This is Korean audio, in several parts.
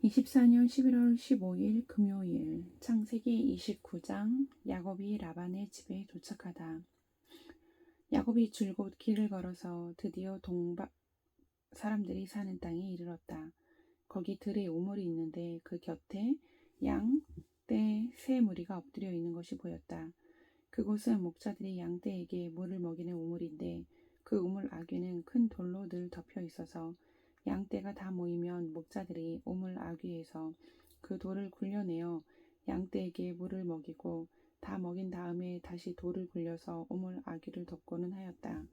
24년 11월 15일 금요일 창세기 29장 야곱이 라반의 집에 도착하다. 야곱이 줄곧 길을 걸어서 드디어 동방 사람들이 사는 땅에 이르렀다. 거기 들에 우물이 있는데 그 곁에 양, 떼, 새 무리가 엎드려 있는 것이 보였다. 그곳은 목자들이 양떼에게 물을 먹이는 우물인데 그 우물 아귀는 큰 돌로 늘 덮여 있어서 양떼가 다 모이면 목자들이 우물 아귀에서 그 돌을 굴려내어 양떼에게 물을 먹이고 다 먹인 다음에 다시 돌을 굴려서 우물 아귀를 덮고는 하였다.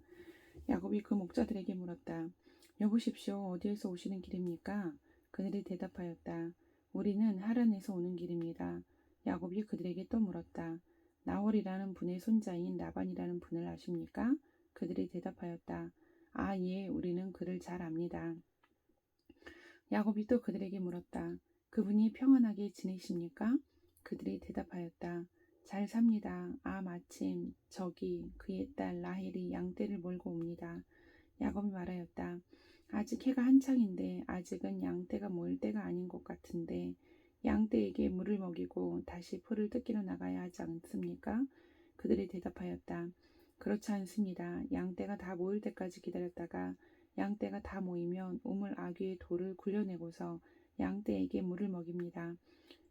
야곱이 그 목자들에게 물었다. 여보십시오, 어디에서 오시는 길입니까? 그들이 대답하였다. 우리는 하란에서 오는 길입니다. 야곱이 그들에게 또 물었다. 나홀이라는 분의 손자인 라반이라는 분을 아십니까? 그들이 대답하였다. 아, 예, 우리는 그를 잘 압니다. 야곱이 또 그들에게 물었다. 그분이 평안하게 지내십니까? 그들이 대답하였다. 잘 삽니다. 아, 마침 저기 그의 딸 라헬이 양떼를 몰고 옵니다. 야곱이 말하였다. 아직 해가 한창인데 아직은 양떼가 모일 때가 아닌 것 같은데 양떼에게 물을 먹이고 다시 풀을 뜯기러 나가야 하지 않습니까? 그들이 대답하였다. 그렇지 않습니다. 양떼가 다 모일 때까지 기다렸다가 양떼가 다 모이면 우물 아귀의 돌을 굴려내고서 양떼에게 물을 먹입니다.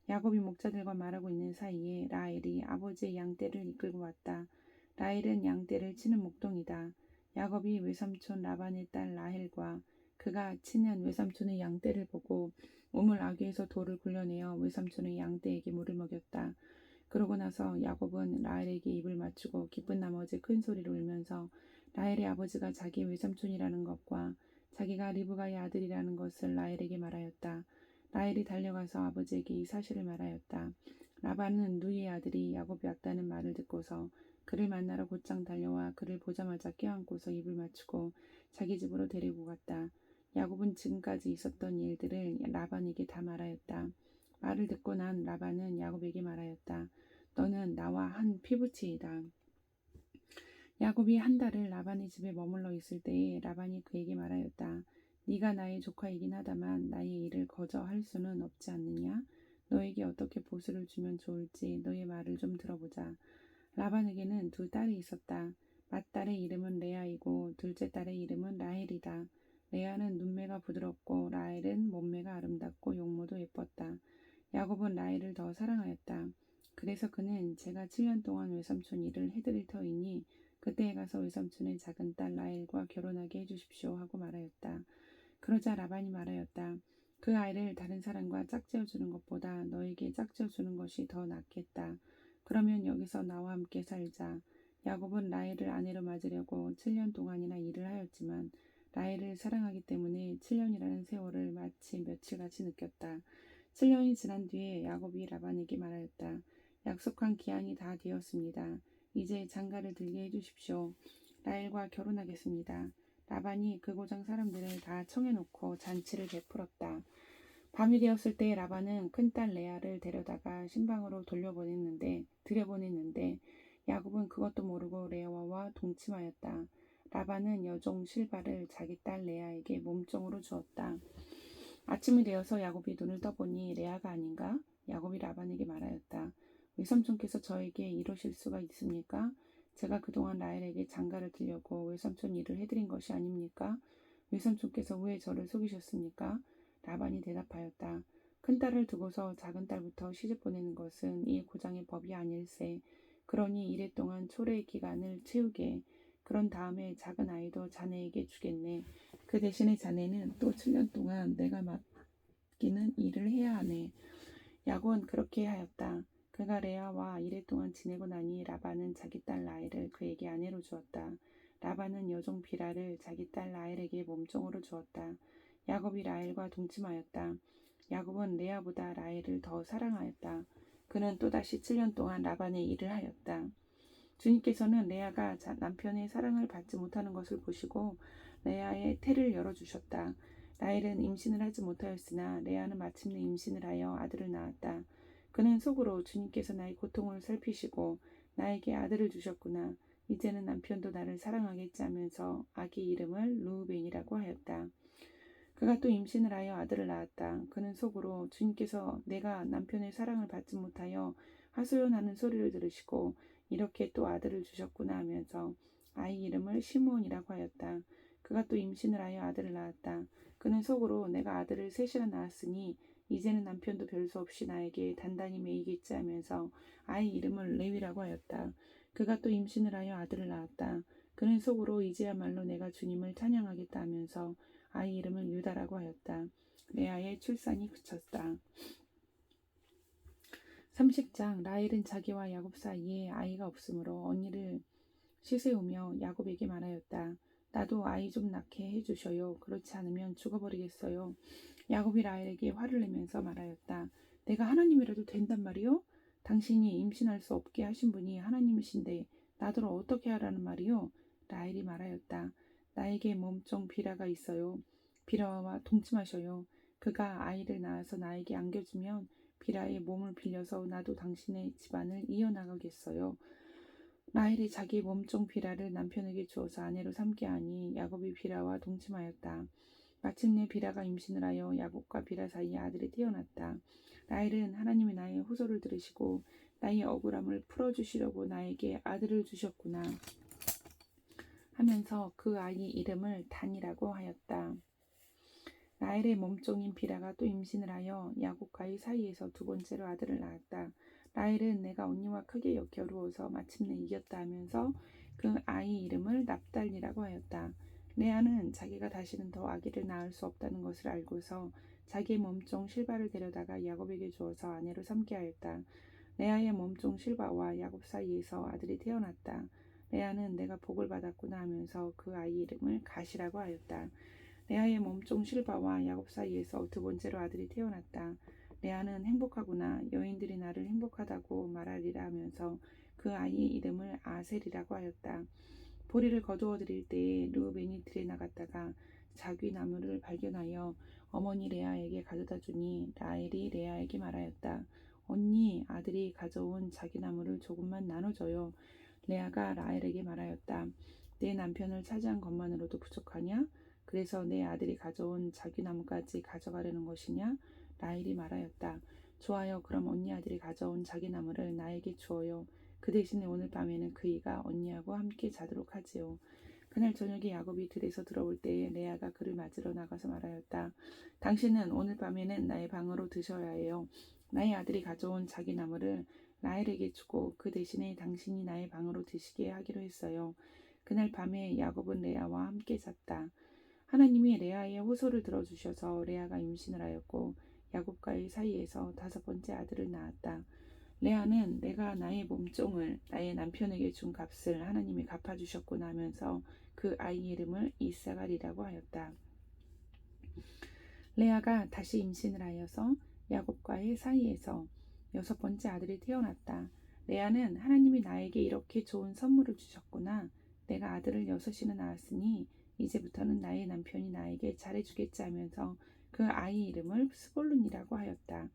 야곱이 목자들과 말하고 있는 사이에 라헬이 아버지의 양떼를 이끌고 왔다. 라헬은 양떼를 치는 목동이다. 야곱이 외삼촌 라반의 딸 라헬과 그가 치는 외삼촌의 양떼를 보고 우물 아귀에서 돌을 굴려내어 외삼촌의 양떼에게 물을 먹였다. 그러고 나서 야곱은 라헬에게 입을 맞추고 기쁜 나머지 큰 소리로 울면서 라헬의 아버지가 자기 외삼촌이라는 것과 자기가 리브가의 아들이라는 것을 라헬에게 말하였다. 라헬이 달려가서 아버지에게 이 사실을 말하였다. 라반은 누이의 아들이 야곱이 왔다는 말을 듣고서 그를 만나러 곧장 달려와 그를 보자마자 껴안고서 입을 맞추고 자기 집으로 데리고 갔다. 야곱은 지금까지 있었던 일들을 라반에게 다 말하였다. 말을 듣고 난 라반은 야곱에게 말하였다. 너는 나와 한 피부치이다. 야곱이 한 달을 라반의 집에 머물러 있을 때에 라반이 그에게 말하였다. 네가 나의 조카이긴 하다만 나의 일을 거저 할 수는 없지 않느냐? 너에게 어떻게 보수를 주면 좋을지 너의 말을 좀 들어보자. 라반에게는 두 딸이 있었다. 맏딸의 이름은 레아이고 둘째 딸의 이름은 라헬이다. 레아는 눈매가 부드럽고 라헬은 몸매가 아름답고 용모도 예뻤다. 야곱은 라헬을 더 사랑하였다. 그래서 그는 제가 7년 동안 외삼촌 일을 해드릴 터이니 그때에 가서 외삼촌의 작은 딸 라헬과 결혼하게 해주십시오 하고 말하였다. 그러자 라반이 말하였다. 그 아이를 다른 사람과 짝지어 주는 것보다 너에게 짝지어 주는 것이 더 낫겠다. 그러면 여기서 나와 함께 살자. 야곱은 라헬을 아내로 맞으려고 7년 동안이나 일을 하였지만 라헬을 사랑하기 때문에 7년이라는 세월을 마치 며칠같이 느꼈다. 7년이 지난 뒤에 야곱이 라반에게 말하였다. 약속한 기한이 다 되었습니다. 이제 장가를 들게 해주십시오. 라헬과 결혼하겠습니다. 라반이 그 고장 사람들을 다 청해놓고 잔치를 베풀었다. 밤이 되었을 때 라반은 큰딸 레아를 데려다가 신방으로 들여보냈는데 야곱은 그것도 모르고 레아와 동침하였다. 라반은 여종 실바를 자기 딸 레아에게 몸종으로 주었다. 아침이 되어서 야곱이 눈을 떠보니 레아가 아닌가? 야곱이 라반에게 말하였다. 외삼촌께서 저에게 이러실 수가 있습니까? 제가 그동안 라헬에게 장가를 들려고 외삼촌 일을 해드린 것이 아닙니까? 외삼촌께서 왜 저를 속이셨습니까? 라반이 대답하였다. 큰딸을 두고서 작은 딸부터 시집 보내는 것은 이 고장의 법이 아닐세. 그러니 이래 동안 초래의 기간을 채우게. 그런 다음에 작은 아이도 자네에게 주겠네. 그 대신에 자네는 또 7년 동안 내가 맡기는 일을 해야 하네. 야곱은 그렇게 하였다. 그가 레아와 이래 동안 지내고 나니 라반은 자기 딸 라헬을 그에게 아내로 주었다. 라반은 여종 비라를 자기 딸 라헬에게 몸종으로 주었다. 야곱이 라헬과 동침하였다. 야곱은 레아보다 라헬을 더 사랑하였다. 그는 또다시 7년 동안 라반의 일을 하였다. 주님께서는 레아가 남편의 사랑을 받지 못하는 것을 보시고 레아의 태를 열어주셨다. 라헬은 임신을 하지 못하였으나 레아는 마침내 임신을 하여 아들을 낳았다. 그는 속으로 주님께서 나의 고통을 살피시고 나에게 아들을 주셨구나. 이제는 남편도 나를 사랑하겠지 하면서 아기 이름을 르우벤이라고 하였다. 그가 또 임신을 하여 아들을 낳았다. 그는 속으로 주님께서 내가 남편의 사랑을 받지 못하여 하소연하는 소리를 들으시고 이렇게 또 아들을 주셨구나 하면서 아이 이름을 시므온이라고 하였다. 그가 또 임신을 하여 아들을 낳았다. 그는 속으로 내가 아들을 셋이나 낳았으니 이제는 남편도 별수 없이 나에게 단단히 매이겠지 하면서 아이 이름을 레위라고 하였다. 그가 또 임신을 하여 아들을 낳았다. 그는 속으로 이제야말로 내가 주님을 찬양하겠다 하면서 아이 이름을 유다라고 하였다. 레아의 출산이 그쳤다. 30장 라헬은 자기와 야곱 사이에 아이가 없으므로 언니를 시세우며 야곱에게 말하였다. 나도 아이 좀 낳게 해주셔요. 그렇지 않으면 죽어버리겠어요. 야곱이 라헬에게 화를 내면서 말하였다. 내가 하나님이라도 된단 말이요? 당신이 임신할 수 없게 하신 분이 하나님이신데 나더러 어떻게 하라는 말이요? 라헬이 말하였다. 나에게 몸종 비라가 있어요. 비라와 동침하셔요. 그가 아이를 낳아서 나에게 안겨주면 비라의 몸을 빌려서 나도 당신의 집안을 이어나가겠어요. 라헬이 자기 몸종 비라를 남편에게 주어서 아내로 삼게 하니 야곱이 비라와 동침하였다. 마침내 비라가 임신을 하여 야곱과 비라 사이에 아들이 태어났다. 라헬은 하나님이 나의 호소를 들으시고 나의 억울함을 풀어주시려고 나에게 아들을 주셨구나 하면서 그 아이 이름을 단이라고 하였다. 라헬의 몸종인 비라가 또 임신을 하여 야곱과의 사이에서 두 번째로 아들을 낳았다. 라헬은 내가 언니와 크게 겨루어서 마침내 이겼다 하면서 그 아이 이름을 납달리라고 하였다. 레아는 자기가 다시는 더 아기를 낳을 수 없다는 것을 알고서 자기의 몸종 실바를 데려다가 야곱에게 주어서 아내로 삼게 하였다. 레아의 몸종 실바와 야곱 사이에서 아들이 태어났다. 레아는 내가 복을 받았구나 하면서 그 아이 이름을 가시라고 하였다. 레아의 몸종 실바와 야곱 사이에서 두 번째로 아들이 태어났다. 레아는 행복하구나. 여인들이 나를 행복하다고 말하리라 하면서 그 아이의 이름을 아셀이라고 하였다. 보리를 거두어 드릴 때에 르우벤이 들에 나갔다가 자귀 나무를 발견하여 어머니 레아에게 가져다 주니 라헬이 레아에게 말하였다. 언니 아들이 가져온 자귀 나무를 조금만 나눠줘요. 레아가 라헬에게 말하였다. 내 남편을 차지한 것만으로도 부족하냐? 그래서 내 아들이 가져온 자귀 나무까지 가져가려는 것이냐? 라헬이 말하였다. 좋아요. 그럼 언니 아들이 가져온 자귀 나무를 나에게 주어요. 그 대신에 오늘 밤에는 그이가 언니하고 함께 자도록 하지요. 그날 저녁에 야곱이 들에서 들어올 때에 레아가 그를 맞으러 나가서 말하였다. 당신은 오늘 밤에는 나의 방으로 드셔야 해요. 나의 아들이 가져온 자기 나무를 라헬에게 주고 그 대신에 당신이 나의 방으로 드시게 하기로 했어요. 그날 밤에 야곱은 레아와 함께 잤다. 하나님이 레아의 호소를 들어주셔서 레아가 임신을 하였고 야곱과의 사이에서 다섯 번째 아들을 낳았다. 레아는 내가 나의 몸종을 나의 남편에게 준 값을 하나님이 갚아주셨구나 하면서 그 아이 이름을 이사갈이라고 하였다. 레아가 다시 임신을 하여서 야곱과의 사이에서 여섯 번째 아들이 태어났다. 레아는 하나님이 나에게 이렇게 좋은 선물을 주셨구나. 내가 아들을 여섯이나 낳았으니 이제부터는 나의 남편이 나에게 잘해주겠지 하면서 그 아이 이름을 스볼룬이라고 하였다.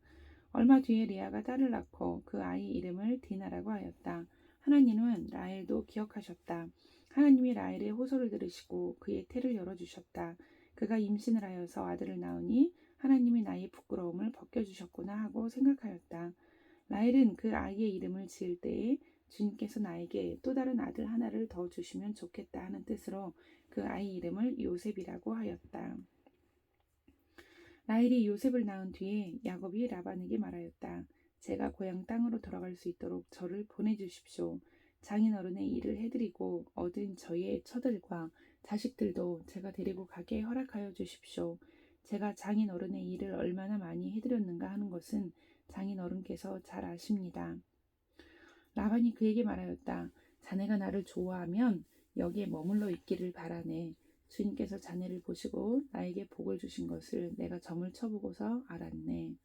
얼마 뒤에 레아가 딸을 낳고 그 아이 이름을 디나라고 하였다. 하나님은 라헬도 기억하셨다. 하나님이 라헬의 호소를 들으시고 그의 태를 열어주셨다. 그가 임신을 하여서 아들을 낳으니 하나님이 나의 부끄러움을 벗겨주셨구나 하고 생각하였다. 라헬은 그 아이의 이름을 지을 때에 주님께서 나에게 또 다른 아들 하나를 더 주시면 좋겠다 하는 뜻으로 그 아이 이름을 요셉이라고 하였다. 라헬이 요셉을 낳은 뒤에 야곱이 라반에게 말하였다. 제가 고향 땅으로 돌아갈 수 있도록 저를 보내주십시오. 장인어른의 일을 해드리고 얻은 저의 처들과 자식들도 제가 데리고 가게 허락하여 주십시오. 제가 장인어른의 일을 얼마나 많이 해드렸는가 하는 것은 장인어른께서 잘 아십니다. 라반이 그에게 말하였다. 자네가 나를 좋아하면 여기에 머물러 있기를 바라네. 주님께서 자네를 보시고 나에게 복을 주신 것을 내가 점을 쳐보고서 알았네.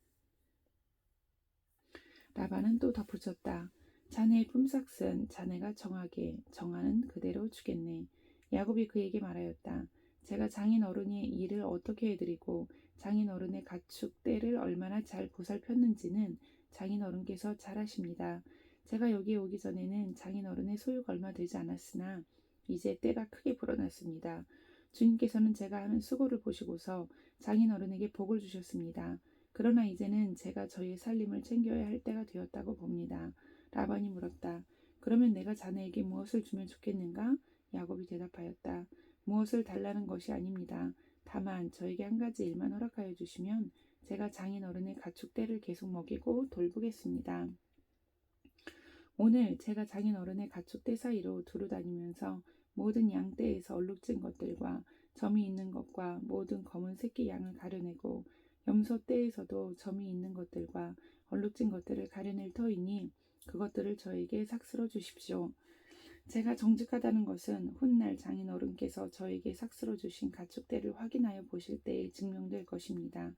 라반은 또 덧붙였다. 자네의 품삯은 자네가 정하는 그대로 주겠네. 야곱이 그에게 말하였다. 제가 장인 어른의 일을 어떻게 해드리고 장인 어른의 가축 떼를 얼마나 잘 보살폈는지는 장인 어른께서 잘 아십니다. 제가 여기에 오기 전에는 장인 어른의 소유가 얼마 되지 않았으나 이제 때가 크게 불어났습니다. 주님께서는 제가 하는 수고를 보시고서 장인어른에게 복을 주셨습니다. 그러나 이제는 제가 저희의 살림을 챙겨야 할 때가 되었다고 봅니다. 라반이 물었다. 그러면 내가 자네에게 무엇을 주면 좋겠는가? 야곱이 대답하였다. 무엇을 달라는 것이 아닙니다. 다만 저에게 한 가지 일만 허락하여 주시면 제가 장인어른의 가축떼를 계속 먹이고 돌보겠습니다. 오늘 제가 장인어른의 가축떼 사이로 두루 다니면서 모든 양떼에서 얼룩진 것들과 점이 있는 것과 모든 검은 새끼 양을 가려내고 염소떼에서도 점이 있는 것들과 얼룩진 것들을 가려낼 터이니 그것들을 저에게 삭슬어 주십시오. 제가 정직하다는 것은 훗날 장인어른께서 저에게 삭슬어 주신 가축떼를 확인하여 보실 때에 증명될 것입니다.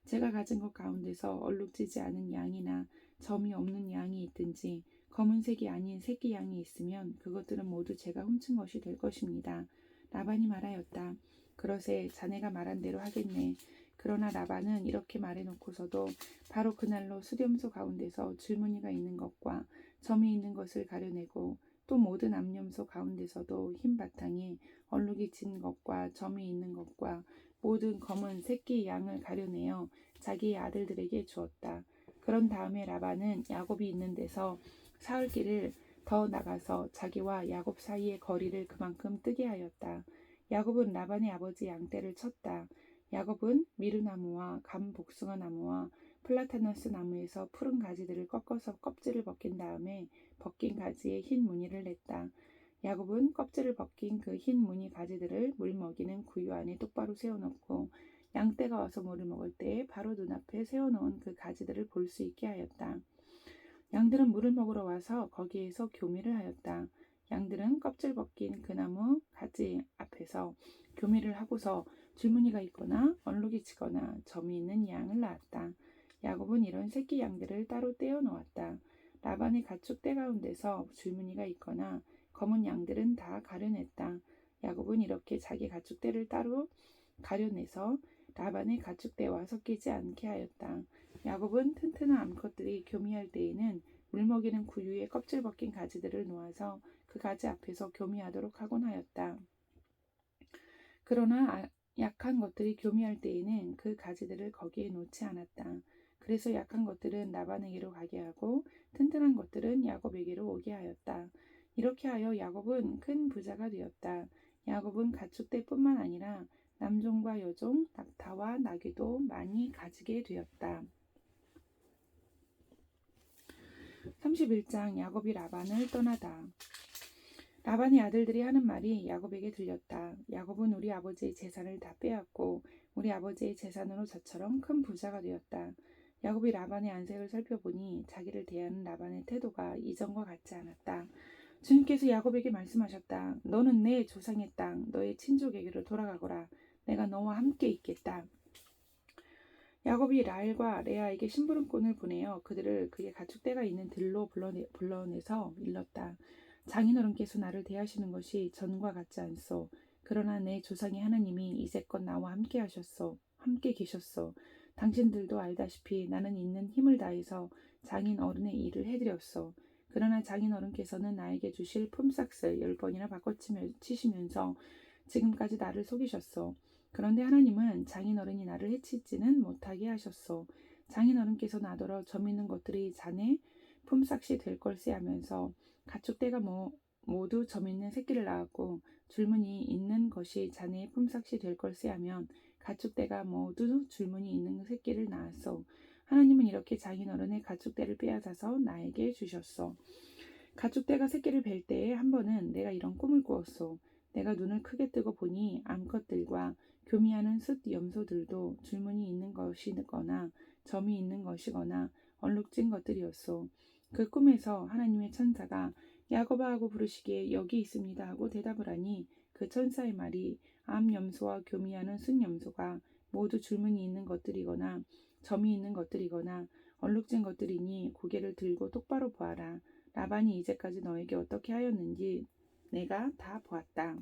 제가 가진 것 가운데서 얼룩지지 않은 양이나 점이 없는 양이 있든지 검은색이 아닌 새끼 양이 있으면 그것들은 모두 제가 훔친 것이 될 것입니다. 라반이 말하였다. 그러세 자네가 말한 대로 하겠네. 그러나 라반은 이렇게 말해놓고서도 바로 그날로 수렴소 가운데서 줄무늬가 있는 것과 점이 있는 것을 가려내고 또 모든 암염소 가운데서도 흰 바탕에 얼룩이 진 것과 점이 있는 것과 모든 검은 새끼 양을 가려내어 자기의 아들들에게 주었다. 그런 다음에 라반은 야곱이 있는 데서 사흘길을 더 나가서 자기와 야곱 사이의 거리를 그만큼 뜨게 하였다. 야곱은 라반의 아버지 양떼를 쳤다. 야곱은 미르나무와 감복숭아 나무와 플라타너스 나무에서 푸른 가지들을 꺾어서 껍질을 벗긴 다음에 벗긴 가지에 흰 무늬를 냈다. 야곱은 껍질을 벗긴 그 흰 무늬 가지들을 물 먹이는 구유 안에 똑바로 세워놓고 양떼가 와서 물을 먹을 때에 바로 눈앞에 세워놓은 그 가지들을 볼 수 있게 하였다. 양들은 물을 먹으러 와서 거기에서 교미를 하였다. 양들은 껍질 벗긴 그 나무 가지 앞에서 교미를 하고서 줄무늬가 있거나 얼룩이 지거나 점이 있는 양을 낳았다. 야곱은 이런 새끼 양들을 따로 떼어 놓았다. 라반의 가축 떼 가운데서 줄무늬가 있거나 검은 양들은 다 가려냈다. 야곱은 이렇게 자기 가축 떼를 따로 가려내서 라반의 가축 떼와 섞이지 않게 하였다. 야곱은 튼튼한 암컷들이 교미할 때에는 물먹이는 구유에 껍질 벗긴 가지들을 놓아서 그 가지 앞에서 교미하도록 하곤 하였다. 그러나 약한 것들이 교미할 때에는 그 가지들을 거기에 놓지 않았다. 그래서 약한 것들은 라반에게로 가게 하고 튼튼한 것들은 야곱에게로 오게 하였다. 이렇게 하여 야곱은 큰 부자가 되었다. 야곱은 가축떼뿐만 아니라 남종과 여종, 낙타와 나귀도 많이 가지게 되었다. 31장 야곱이 라반을 떠나다. 라반의 아들들이 하는 말이 야곱에게 들렸다. 야곱은 우리 아버지의 재산을 다 빼앗고 우리 아버지의 재산으로 저처럼 큰 부자가 되었다. 야곱이 라반의 안색을 살펴보니 자기를 대하는 라반의 태도가 이전과 같지 않았다. 주님께서 야곱에게 말씀하셨다. 너는 내 조상의 땅, 너의 친족에게로 돌아가거라. 내가 너와 함께 있겠다. 야곱이 라헬과 레아에게 심부름꾼을 보내어 그들을 그의 가축대가 있는 들로 불러내서 일렀다. 장인어른께서 나를 대하시는 것이 전과 같지 않소. 그러나 내 조상의 하나님이 이제껏 나와 함께 하셨소. 함께 계셨소. 당신들도 알다시피 나는 있는 힘을 다해서 장인어른의 일을 해드렸소. 그러나 장인어른께서는 나에게 주실 품삯을 10번이나 바꿔치시면서 지금까지 나를 속이셨소. 그런데 하나님은 장인어른이 나를 해치지는 못하게 하셨소. 장인어른께서 나더러 점 있는 것들이 자네 품삯이 될 걸세 하면서 가축떼가 모두 점 있는 새끼를 낳았고 줄무늬 있는 것이 자네의 품삯이 될 걸세 하면 가축떼가 모두 줄무늬 있는 새끼를 낳았소. 하나님은 이렇게 장인어른의 가축떼를 빼앗아서 나에게 주셨소. 가축떼가 새끼를 뵐 때에 한 번은 내가 이런 꿈을 꾸었소. 내가 눈을 크게 뜨고 보니 암컷들과 교미하는 숫 염소들도 줄무늬 있는 것이거나 점이 있는 것이거나 얼룩진 것들이었소. 그 꿈에서 하나님의 천사가 야곱아 하고 부르시기에 여기 있습니다 하고 대답을 하니 그 천사의 말이 암 염소와 교미하는 숫 염소가 모두 줄무늬 있는 것들이거나 점이 있는 것들이거나 얼룩진 것들이니 고개를 들고 똑바로 보아라. 라반이 이제까지 너에게 어떻게 하였는지 내가 다 보았다.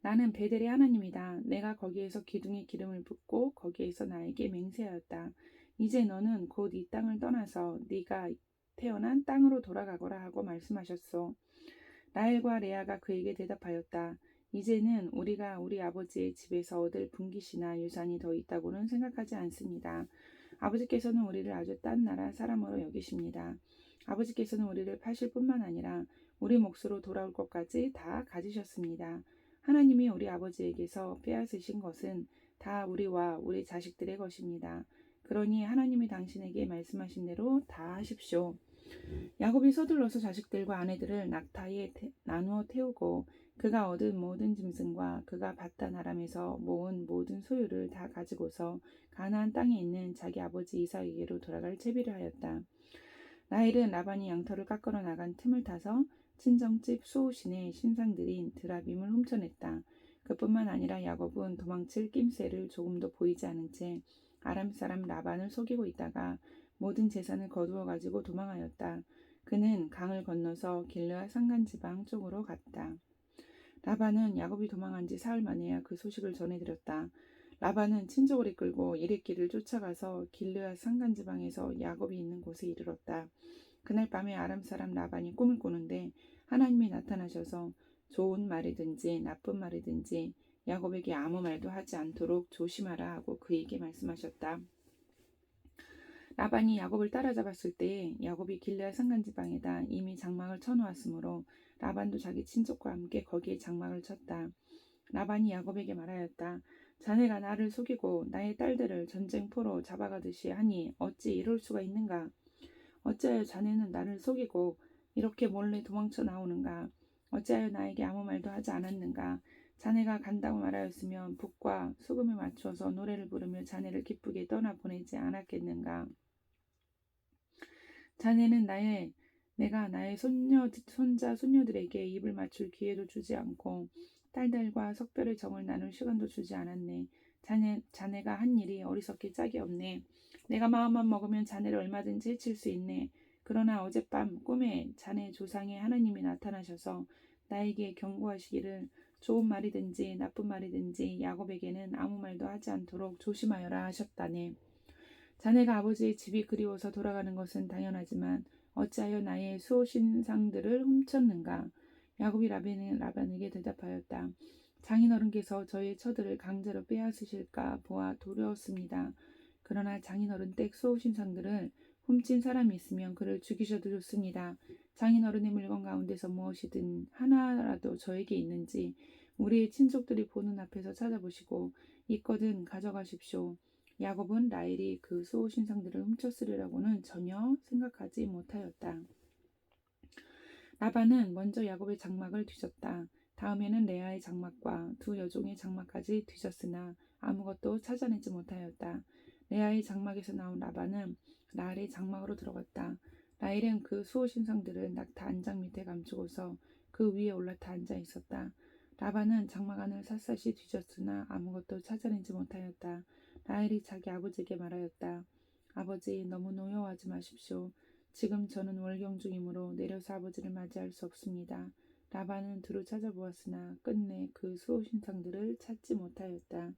나는 베델의 하나님이다. 내가 거기에서 기둥에 기름을 붓고 거기에서 나에게 맹세하였다. 이제 너는 곧 이 땅을 떠나서 네가 태어난 땅으로 돌아가거라 하고 말씀하셨소. 라헬과 레아가 그에게 대답하였다. 이제는 우리가 우리 아버지의 집에서 얻을 분깃이나 유산이 더 있다고는 생각하지 않습니다. 아버지께서는 우리를 아주 딴 나라 사람으로 여기십니다. 아버지께서는 우리를 파실 뿐만 아니라 우리 몫으로 돌아올 것까지 다 가지셨습니다. 하나님이 우리 아버지에게서 빼앗으신 것은 다 우리와 우리 자식들의 것입니다. 그러니 하나님이 당신에게 말씀하신 대로 다 하십시오. 야곱이 서둘러서 자식들과 아내들을 낙타에 나누어 태우고 그가 얻은 모든 짐승과 그가 바단 아람에서 모은 모든 소유를 다 가지고서 가나안 땅에 있는 자기 아버지 이삭에게로 돌아갈 채비를 하였다. 라헬은 라반이 양털을 깎으러 나간 틈을 타서 친정집 수호신의 신상들인 드라빔을 훔쳐냈다. 그뿐만 아니라 야곱은 도망칠 낌새를 조금도 보이지 않은 채 아람 사람 라반을 속이고 있다가 모든 재산을 거두어 가지고 도망하였다. 그는 강을 건너서 길르앗 산간지방 쪽으로 갔다. 라반은 야곱이 도망한 지 사흘 만에야 그 소식을 전해드렸다. 라반은 친족을 이끌고 이랫길을 쫓아가서 길르앗 산간지방에서 야곱이 있는 곳에 이르렀다. 그날 밤에 아람 사람 라반이 꿈을 꾸는데 하나님이 나타나셔서 좋은 말이든지 나쁜 말이든지 야곱에게 아무 말도 하지 않도록 조심하라 하고 그에게 말씀하셨다. 라반이 야곱을 따라잡았을 때에 야곱이 길르앗 산간지방에다 이미 장막을 쳐놓았으므로 라반도 자기 친족과 함께 거기에 장막을 쳤다. 라반이 야곱에게 말하였다. 자네가 나를 속이고 나의 딸들을 전쟁포로 잡아가듯이 하니 어찌 이럴 수가 있는가? 어찌하여 자네는 나를 속이고 이렇게 몰래 도망쳐 나오는가? 어찌하여 나에게 아무 말도 하지 않았는가? 자네가 간다고 말하였으면 북과 수금에 맞춰서 노래를 부르며 자네를 기쁘게 떠나보내지 않았겠는가? 자네는 내가 나의 손자, 손녀들에게 입을 맞출 기회도 주지 않고 딸들과 석별의 정을 나눌 시간도 주지 않았네. 자네가 한 일이 어리석기 짝이 없네. 내가 마음만 먹으면 자네를 얼마든지 해칠 수 있네. 그러나 어젯밤 꿈에 자네 조상의 하나님이 나타나셔서 나에게 경고하시기를 좋은 말이든지 나쁜 말이든지 야곱에게는 아무 말도 하지 않도록 조심하여라 하셨다네. 자네가 아버지의 집이 그리워서 돌아가는 것은 당연하지만 어찌하여 나의 수호신상들을 훔쳤는가? 야곱이 라반에게 대답하였다. 장인어른께서 저희의 처들을 강제로 빼앗으실까 보아 두려웠습니다. 그러나 장인어른 댁 수호신상들을 훔친 사람이 있으면 그를 죽이셔도 좋습니다. 장인어른의 물건 가운데서 무엇이든 하나라도 저에게 있는지 우리의 친족들이 보는 앞에서 찾아보시고 있거든 가져가십시오. 야곱은 라헬이 그 수호신상들을 훔쳤으리라고는 전혀 생각하지 못하였다. 라반은 먼저 야곱의 장막을 뒤졌다. 다음에는 레아의 장막과 두 여종의 장막까지 뒤졌으나 아무것도 찾아내지 못하였다. 레아의 장막에서 나온 라반은 라헬의 장막으로 들어갔다. 라헬은 그 수호신상들을 낙타 안장 밑에 감추고서 그 위에 올라타 앉아 있었다. 라반은 장막 안을 샅샅이 뒤졌으나 아무것도 찾아내지 못하였다. 라헬이 자기 아버지에게 말하였다. 아버지, 너무 노여워하지 마십시오. 지금 저는 월경 중이므로 내려서 아버지를 맞이할 수 없습니다. 라반은 두루 찾아보았으나 끝내 그 수호신상들을 찾지 못하였다.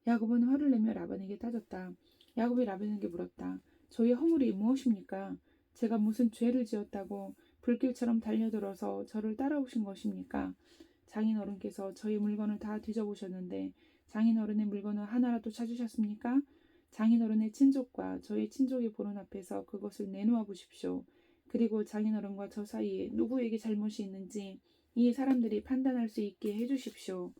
야곱은 화를 내며 라반에게 따졌다. 야곱이 라반에게 물었다. 저의 허물이 무엇입니까? 제가 무슨 죄를 지었다고 불길처럼 달려들어서 저를 따라오신 것입니까? 장인어른께서 저희 물건을 다 뒤져보셨는데 장인어른의 물건을 하나라도 찾으셨습니까? 장인어른의 친족과 저의 친족이 보는 앞에서 그것을 내놓아 보십시오. 그리고 장인어른과 저 사이에 누구에게 잘못이 있는지 이 사람들이 판단할 수 있게 해주십시오.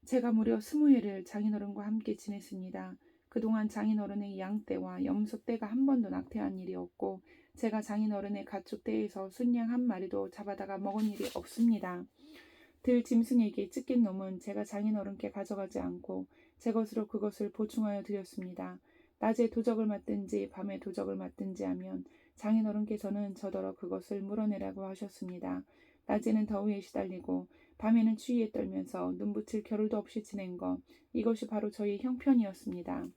제가 무려 20해를 장인어른과 함께 지냈습니다. 그동안 장인어른의 양떼와 염소떼가 한 번도 낙태한 일이 없고 제가 장인어른의 가축떼에서 순양 한 마리도 잡아다가 먹은 일이 없습니다. 들 짐승에게 찢긴 놈은 제가 장인어른께 가져가지 않고 제 것으로 그것을 보충하여 드렸습니다. 낮에 도적을 맞든지 밤에 도적을 맞든지 하면 장인어른께서는 저더러 그것을 물어내라고 하셨습니다. 낮에는 더위에 시달리고 밤에는 추위에 떨면서 눈붙일 겨를도 없이 지낸 것, 이것이 바로 저희 형편이었습니다.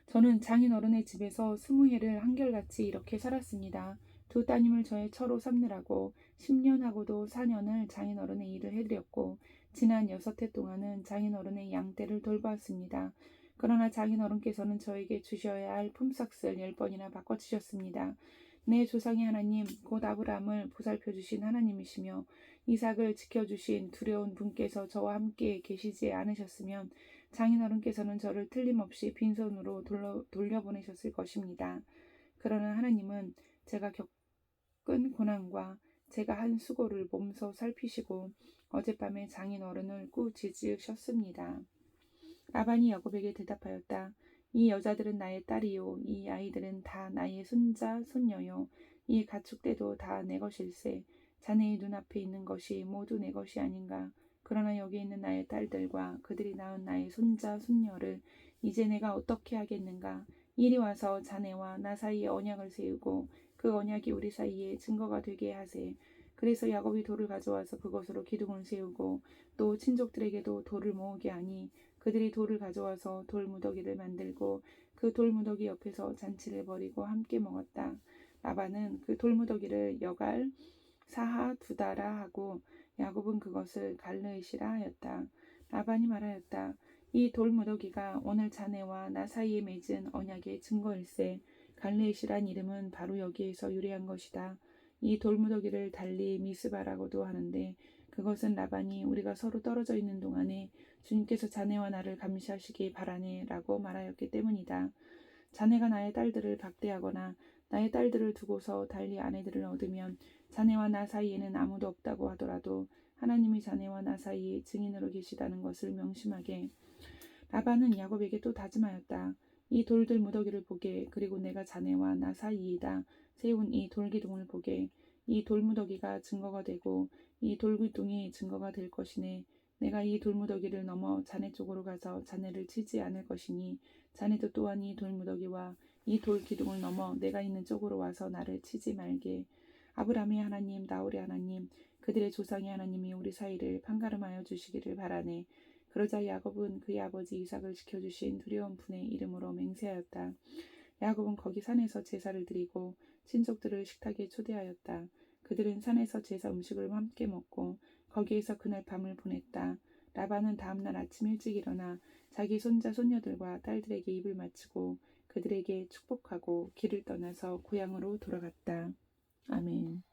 저는 장인어른의 집에서 20해를 한결같이 이렇게 살았습니다. 두 따님을 저의 처로 삼느라고 10년하고도 4년을 장인어른의 일을 해드렸고 지난 6해 동안은 장인어른의 양떼를 돌보았습니다. 그러나 장인어른께서는 저에게 주셔야 할 품삯을 10번이나 바꿔주셨습니다. 내 조상의 하나님 곧 아브라함을 보살펴 주신 하나님이시며 이삭을 지켜주신 두려운 분께서 저와 함께 계시지 않으셨으면 장인어른께서는 저를 틀림없이 빈손으로 돌려보내셨을 것입니다. 그러나 하나님은 제가 겪은 고난과 제가 한 수고를 몸소 살피시고 어젯밤에 장인어른을 꾸짖으셨습니다. 라반이 야곱에게 대답하였다. 이 여자들은 나의 딸이요 이 아이들은 다 나의 손자 손녀요 이 가축대도 다 내 것일세. 자네의 눈앞에 있는 것이 모두 내 것이 아닌가. 그러나 여기 있는 나의 딸들과 그들이 낳은 나의 손자 손녀를 이제 내가 어떻게 하겠는가. 이리 와서 자네와 나 사이에 언약을 세우고 그 언약이 우리 사이에 증거가 되게 하세. 그래서 야곱이 돌을 가져와서 그것으로 기둥을 세우고 또 친족들에게도 돌을 모으게 하니 그들이 돌을 가져와서 돌무더기를 만들고 그 돌무더기 옆에서 잔치를 벌이고 함께 먹었다. 라반은 그 돌무더기를 여갈 사하 두다라 하고 야곱은 그것을 갈르앗이라 하였다. 라반이 말하였다. 이 돌무더기가 오늘 자네와 나 사이에 맺은 언약의 증거일세. 갈르앗이란 이름은 바로 여기에서 유래한 것이다. 이 돌무더기를 달리 미스바라고도 하는데 그것은 라반이 우리가 서로 떨어져 있는 동안에 주님께서 자네와 나를 감시하시기 바라네 라고 말하였기 때문이다. 자네가 나의 딸들을 박대하거나 나의 딸들을 두고서 달리 아내들을 얻으면 자네와 나 사이에는 아무도 없다고 하더라도 하나님이 자네와 나 사이에 증인으로 계시다는 것을 명심하게. 라반은 야곱에게 또 다짐하였다. 이 돌들 무더기를 보게. 그리고 내가 자네와 나 사이에다 세운 이 돌기둥을 보게. 이 돌무더기가 증거가 되고 이 돌기둥이 증거가 될 것이네. 내가 이 돌무더기를 넘어 자네 쪽으로 가서 자네를 치지 않을 것이니 자네도 또한 이 돌무더기와 이 돌기둥을 넘어 내가 있는 쪽으로 와서 나를 치지 말게. 아브라함의 하나님, 나홀의 하나님, 그들의 조상의 하나님이 우리 사이를 판가름하여 주시기를 바라네. 그러자 야곱은 그의 아버지 이삭을 지켜주신 두려운 분의 이름으로 맹세하였다. 야곱은 거기 산에서 제사를 드리고 친족들을 식탁에 초대하였다. 그들은 산에서 제사 음식을 함께 먹고 거기에서 그날 밤을 보냈다. 라반은 다음날 아침 일찍 일어나 자기 손자 손녀들과 딸들에게 입을 맞추고 그들에게 축복하고 길을 떠나서 고향으로 돌아갔다. 아멘.